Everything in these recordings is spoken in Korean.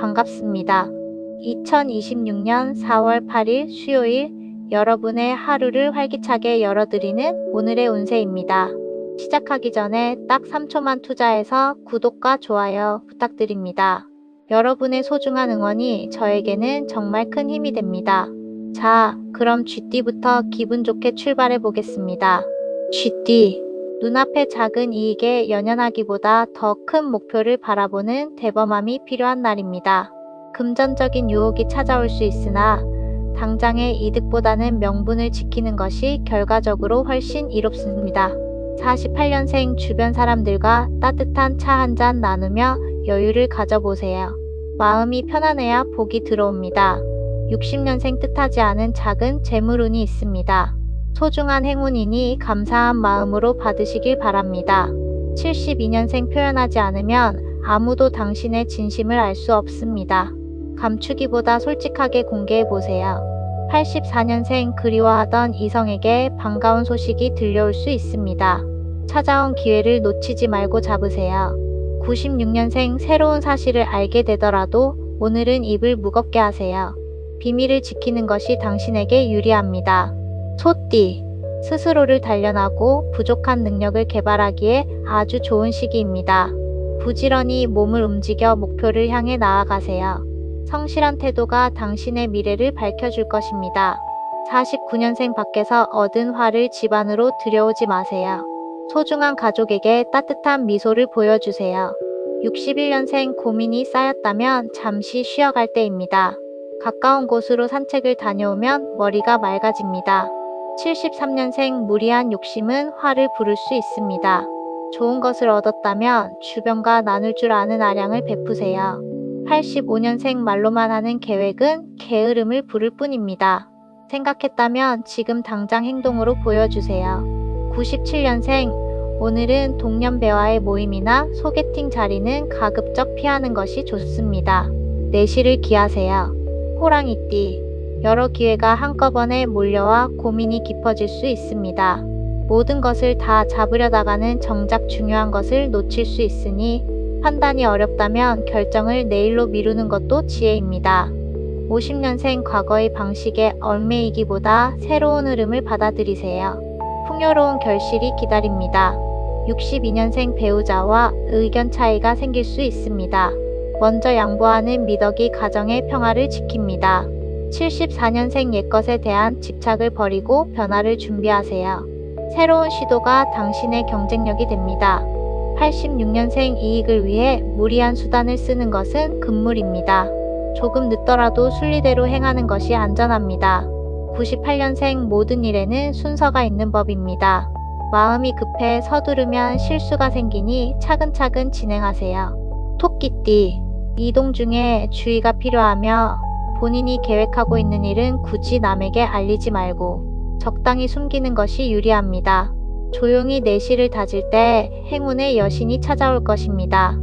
반갑습니다. 2026년 4월 8일 수요일 여러분의 하루를 활기차게 열어드리는 오늘의 운세입니다. 시작하기 전에 딱 3초만 투자해서 구독과 좋아요 부탁드립니다. 여러분의 소중한 응원이 저에게는 정말 큰 힘이 됩니다. 자, 그럼 쥐띠부터 기분 좋게 출발해 보겠습니다. 쥐띠, 눈앞의 작은 이익에 연연하기보다 더 큰 목표를 바라보는 대범함이 필요한 날입니다. 금전적인 유혹이 찾아올 수 있으나 당장의 이득보다는 명분을 지키는 것이 결과적으로 훨씬 이롭습니다. 48년생 주변 사람들과 따뜻한 차 한 잔 나누며 여유를 가져보세요. 마음이 편안해야 복이 들어옵니다. 60년생 뜻하지 않은 작은 재물운이 있습니다. 소중한 행운이니 감사한 마음으로 받으시길 바랍니다. 72년생 표현하지 않으면 아무도 당신의 진심을 알 수 없습니다. 감추기보다 솔직하게 공개해보세요. 84년생 그리워하던 이성에게 반가운 소식이 들려올 수 있습니다. 찾아온 기회를 놓치지 말고 잡으세요. 96년생 새로운 사실을 알게 되더라도 오늘은 입을 무겁게 하세요. 비밀을 지키는 것이 당신에게 유리합니다. 소띠, 스스로를 단련하고 부족한 능력을 개발하기에 아주 좋은 시기입니다. 부지런히 몸을 움직여 목표를 향해 나아가세요. 성실한 태도가 당신의 미래를 밝혀줄 것입니다. 49년생 밖에서 얻은 화를 집 안으로 들여오지 마세요. 소중한 가족에게 따뜻한 미소를 보여주세요. 61년생 고민이 쌓였다면 잠시 쉬어갈 때입니다. 가까운 곳으로 산책을 다녀오면 머리가 맑아집니다. 73년생 무리한 욕심은 화를 부를 수 있습니다. 좋은 것을 얻었다면 주변과 나눌 줄 아는 아량을 베푸세요. 85년생 말로만 하는 계획은 게으름을 부를 뿐입니다. 생각했다면 지금 당장 행동으로 보여주세요. 97년생, 오늘은 동년배와의 모임이나 소개팅 자리는 가급적 피하는 것이 좋습니다. 내실을 기하세요. 호랑이띠, 여러 기회가 한꺼번에 몰려와 고민이 깊어질 수 있습니다. 모든 것을 다 잡으려다가는 정작 중요한 것을 놓칠 수 있으니 판단이 어렵다면 결정을 내일로 미루는 것도 지혜입니다. 50년생 과거의 방식에 얽매이기보다 새로운 흐름을 받아들이세요. 풍요로운 결실이 기다립니다. 62년생 배우자와 의견 차이가 생길 수 있습니다. 먼저 양보하는 미덕이 가정의 평화를 지킵니다. 74년생 옛것에 대한 집착을 버리고 변화를 준비하세요. 새로운 시도가 당신의 경쟁력이 됩니다. 86년생 이익을 위해 무리한 수단을 쓰는 것은 금물입니다. 조금 늦더라도 순리대로 행하는 것이 안전합니다. 98년생 모든 일에는 순서가 있는 법입니다. 마음이 급해 서두르면 실수가 생기니 차근차근 진행하세요. 토끼띠, 이동 중에 주의가 필요하며 본인이 계획하고 있는 일은 굳이 남에게 알리지 말고 적당히 숨기는 것이 유리합니다. 조용히 내실을 다질 때 행운의 여신이 찾아올 것입니다.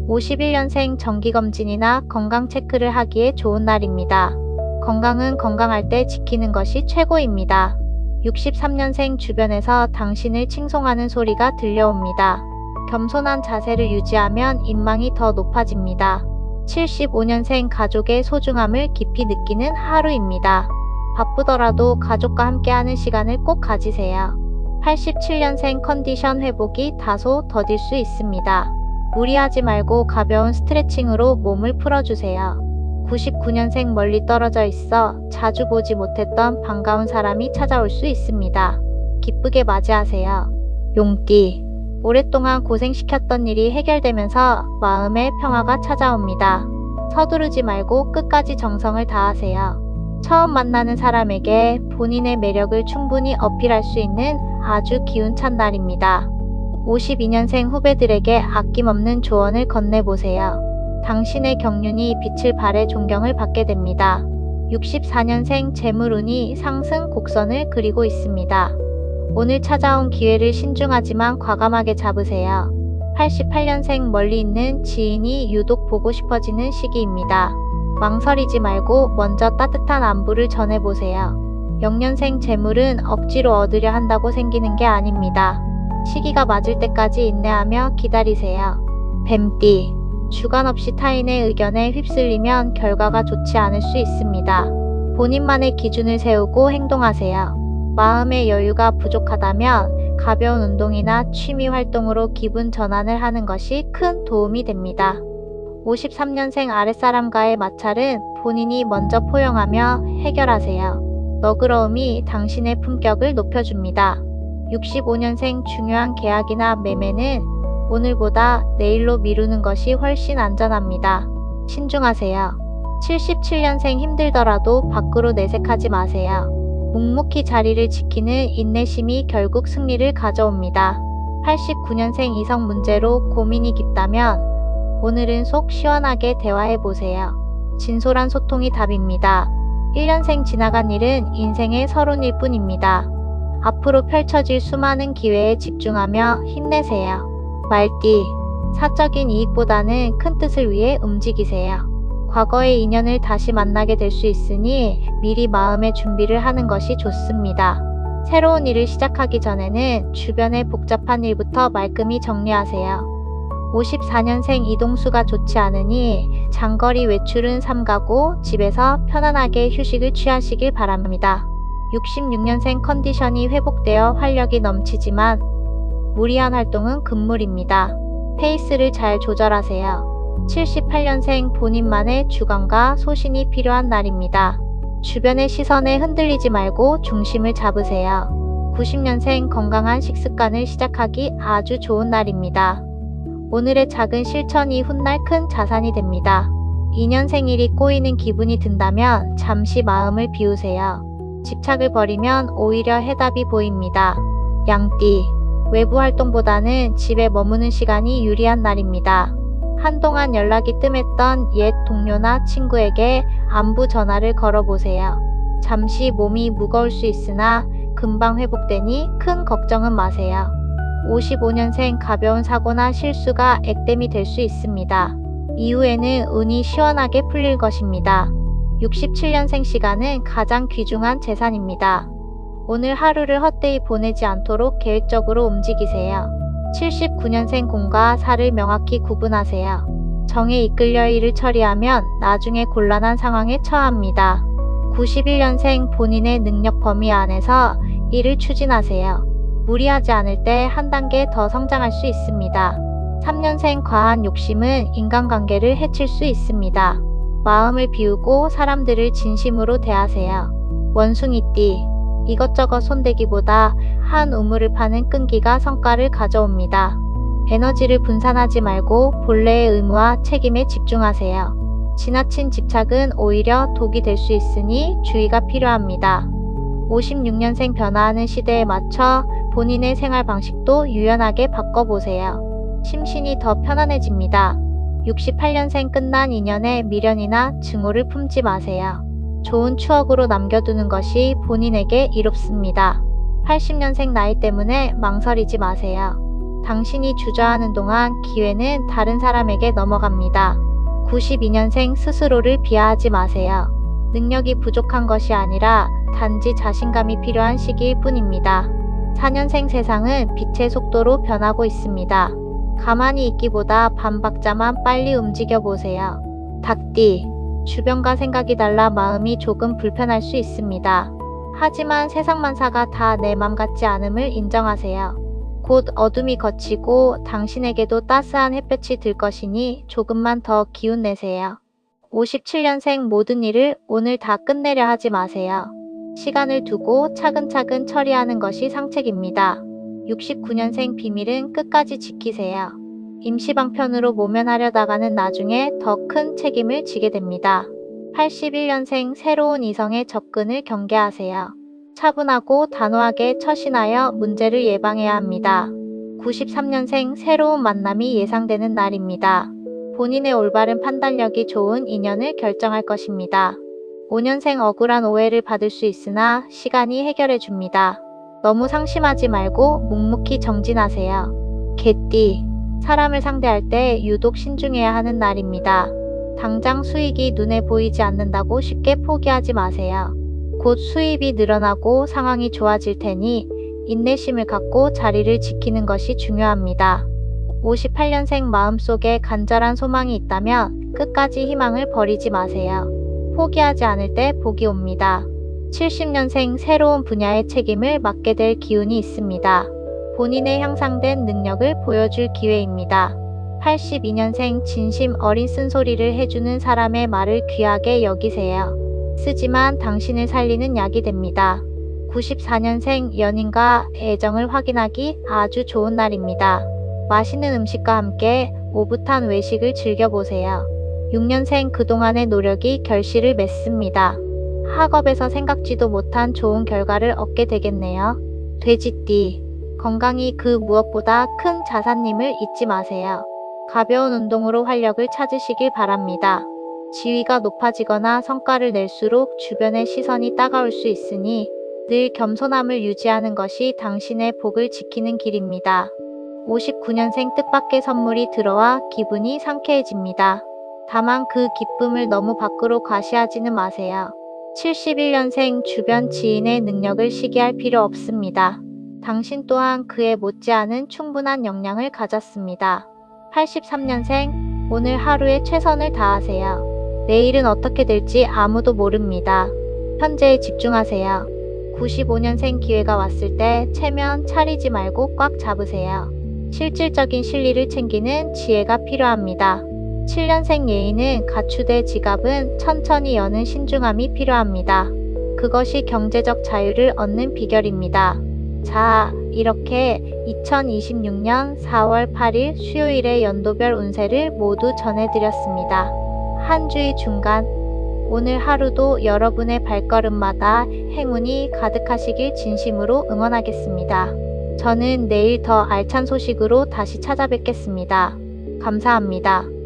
51년생 정기검진이나 건강 체크를 하기에 좋은 날입니다. 건강은 건강할 때 지키는 것이 최고입니다. 63년생 주변에서 당신을 칭송하는 소리가 들려옵니다. 겸손한 자세를 유지하면 인망이 더 높아집니다. 75년생 가족의 소중함을 깊이 느끼는 하루입니다. 바쁘더라도 가족과 함께하는 시간을 꼭 가지세요. 87년생 컨디션 회복이 다소 더딜 수 있습니다. 무리하지 말고 가벼운 스트레칭으로 몸을 풀어주세요. 99년생 멀리 떨어져 있어 자주 보지 못했던 반가운 사람이 찾아올 수 있습니다. 기쁘게 맞이하세요. 용띠, 오랫동안 고생시켰던 일이 해결되면서 마음의 평화가 찾아옵니다. 서두르지 말고 끝까지 정성을 다하세요. 처음 만나는 사람에게 본인의 매력을 충분히 어필할 수 있는 아주 기운찬 날입니다. 52년생 후배들에게 아낌없는 조언을 건네보세요. 당신의 경륜이 빛을 발해 존경을 받게 됩니다. 64년생 재물운이 상승 곡선을 그리고 있습니다. 오늘 찾아온 기회를 신중하지만 과감하게 잡으세요. 88년생 멀리 있는 지인이 유독 보고 싶어지는 시기입니다. 망설이지 말고 먼저 따뜻한 안부를 전해보세요. 0년생 재물은 억지로 얻으려 한다고 생기는 게 아닙니다. 시기가 맞을 때까지 인내하며 기다리세요. 뱀띠, 주관 없이 타인의 의견에 휩쓸리면 결과가 좋지 않을 수 있습니다. 본인만의 기준을 세우고 행동하세요. 마음의 여유가 부족하다면 가벼운 운동이나 취미 활동으로 기분 전환을 하는 것이 큰 도움이 됩니다. 53년생 아랫사람과의 마찰은 본인이 먼저 포용하며 해결하세요. 너그러움이 당신의 품격을 높여줍니다. 65년생 중요한 계약이나 매매는 오늘보다 내일로 미루는 것이 훨씬 안전합니다. 신중하세요. 77년생 힘들더라도 밖으로 내색하지 마세요. 묵묵히 자리를 지키는 인내심이 결국 승리를 가져옵니다. 89년생 이성 문제로 고민이 깊다면 오늘은 속 시원하게 대화해보세요. 진솔한 소통이 답입니다. 1년생 지나간 일은 인생의 서론일 뿐입니다. 앞으로 펼쳐질 수많은 기회에 집중하며 힘내세요. 말띠, 사적인 이익보다는 큰 뜻을 위해 움직이세요. 과거의 인연을 다시 만나게 될 수 있으니 미리 마음의 준비를 하는 것이 좋습니다. 새로운 일을 시작하기 전에는 주변의 복잡한 일부터 말끔히 정리하세요. 54년생 이동수가 좋지 않으니 장거리 외출은 삼가고 집에서 편안하게 휴식을 취하시길 바랍니다. 66년생 컨디션이 회복되어 활력이 넘치지만 무리한 활동은 금물입니다. 페이스를 잘 조절하세요. 78년생 본인만의 주관과 소신이 필요한 날입니다. 주변의 시선에 흔들리지 말고 중심을 잡으세요. 90년생 건강한 식습관을 시작하기 아주 좋은 날입니다. 오늘의 작은 실천이 훗날 큰 자산이 됩니다. 2년 생일이 꼬이는 기분이 든다면 잠시 마음을 비우세요. 집착을 버리면 오히려 해답이 보입니다. 양띠, 외부 활동보다는 집에 머무는 시간이 유리한 날입니다. 한동안 연락이 뜸했던 옛 동료나 친구에게 안부 전화를 걸어보세요. 잠시 몸이 무거울 수 있으나 금방 회복되니 큰 걱정은 마세요. 55년생 가벼운 사고나 실수가 액땜이 될 수 있습니다. 이후에는 운이 시원하게 풀릴 것입니다. 67년생 시간은 가장 귀중한 재산입니다. 오늘 하루를 헛되이 보내지 않도록 계획적으로 움직이세요. 79년생 공과 사를 명확히 구분하세요. 정에 이끌려 일을 처리하면 나중에 곤란한 상황에 처합니다. 91년생 본인의 능력 범위 안에서 일을 추진하세요. 무리하지 않을 때 한 단계 더 성장할 수 있습니다. 3년생 과한 욕심은 인간관계를 해칠 수 있습니다. 마음을 비우고 사람들을 진심으로 대하세요. 원숭이띠, 이것저것 손대기보다 한 우물을 파는 끈기가 성과를 가져옵니다. 에너지를 분산하지 말고 본래의 의무와 책임에 집중하세요. 지나친 집착은 오히려 독이 될 수 있으니 주의가 필요합니다. 56년생 변화하는 시대에 맞춰 본인의 생활 방식도 유연하게 바꿔보세요. 심신이 더 편안해집니다. 68년생 끝난 인연에 미련이나 증오를 품지 마세요. 좋은 추억으로 남겨두는 것이 본인에게 이롭습니다. 80년생 나이 때문에 망설이지 마세요. 당신이 주저하는 동안 기회는 다른 사람에게 넘어갑니다. 92년생 스스로를 비하하지 마세요. 능력이 부족한 것이 아니라 단지 자신감이 필요한 시기일 뿐입니다. 4년생 세상은 빛의 속도로 변하고 있습니다. 가만히 있기보다 반박자만 빨리 움직여 보세요. 닭띠, 주변과 생각이 달라 마음이 조금 불편할 수 있습니다. 하지만 세상 만사가 다 내 맘 같지 않음을 인정하세요. 곧 어둠이 걷히고 당신에게도 따스한 햇볕이 들 것이니 조금만 더 기운 내세요. 57년생 모든 일을 오늘 다 끝내려 하지 마세요. 시간을 두고 차근차근 처리하는 것이 상책입니다. 69년생 비밀은 끝까지 지키세요. 임시방편으로 모면하려다가는 나중에 더 큰 책임을 지게 됩니다. 81년생 새로운 이성의 접근을 경계하세요. 차분하고 단호하게 처신하여 문제를 예방해야 합니다. 93년생 새로운 만남이 예상되는 날입니다. 본인의 올바른 판단력이 좋은 인연을 결정할 것입니다. 5년생 억울한 오해를 받을 수 있으나 시간이 해결해 줍니다. 너무 상심하지 말고 묵묵히 정진하세요. 개띠, 사람을 상대할 때 유독 신중해야 하는 날입니다. 당장 수익이 눈에 보이지 않는다고 쉽게 포기하지 마세요. 곧 수입이 늘어나고 상황이 좋아질 테니 인내심을 갖고 자리를 지키는 것이 중요합니다. 58년생 마음속에 간절한 소망이 있다면 끝까지 희망을 버리지 마세요. 포기하지 않을 때 복이 옵니다. 70년생 새로운 분야의 책임을 맡게 될 기운이 있습니다. 본인의 향상된 능력을 보여줄 기회입니다. 82년생 진심 어린 쓴소리를 해주는 사람의 말을 귀하게 여기세요. 쓰지만 당신을 살리는 약이 됩니다. 94년생 연인과 애정을 확인하기 아주 좋은 날입니다. 맛있는 음식과 함께 오붓한 외식을 즐겨보세요. 6년생 그동안의 노력이 결실을 맺습니다. 학업에서 생각지도 못한 좋은 결과를 얻게 되겠네요. 돼지띠. 건강이 그 무엇보다 큰 자산임을 잊지 마세요. 가벼운 운동으로 활력을 찾으시길 바랍니다. 지위가 높아지거나 성과를 낼수록 주변의 시선이 따가울 수 있으니 늘 겸손함을 유지하는 것이 당신의 복을 지키는 길입니다. 59년생 뜻밖의 선물이 들어와 기분이 상쾌해집니다. 다만 그 기쁨을 너무 밖으로 과시하지는 마세요. 71년생 주변 지인의 능력을 시기할 필요 없습니다. 당신 또한 그에 못지않은 충분한 역량을 가졌습니다. 83년생 오늘 하루에 최선을 다하세요. 내일은 어떻게 될지 아무도 모릅니다. 현재에 집중하세요. 95년생 기회가 왔을 때 체면 차리지 말고 꽉 잡으세요. 실질적인 실리를 챙기는 지혜가 필요합니다. 7년생 예인은 가축의 지갑은 천천히 여는 신중함이 필요합니다. 그것이 경제적 자유를 얻는 비결입니다. 자, 이렇게 2026년 4월 8일 수요일의 연도별 운세를 모두 전해드렸습니다. 한 주의 중간, 오늘 하루도 여러분의 발걸음마다 행운이 가득하시길 진심으로 응원하겠습니다. 저는 내일 더 알찬 소식으로 다시 찾아뵙겠습니다. 감사합니다.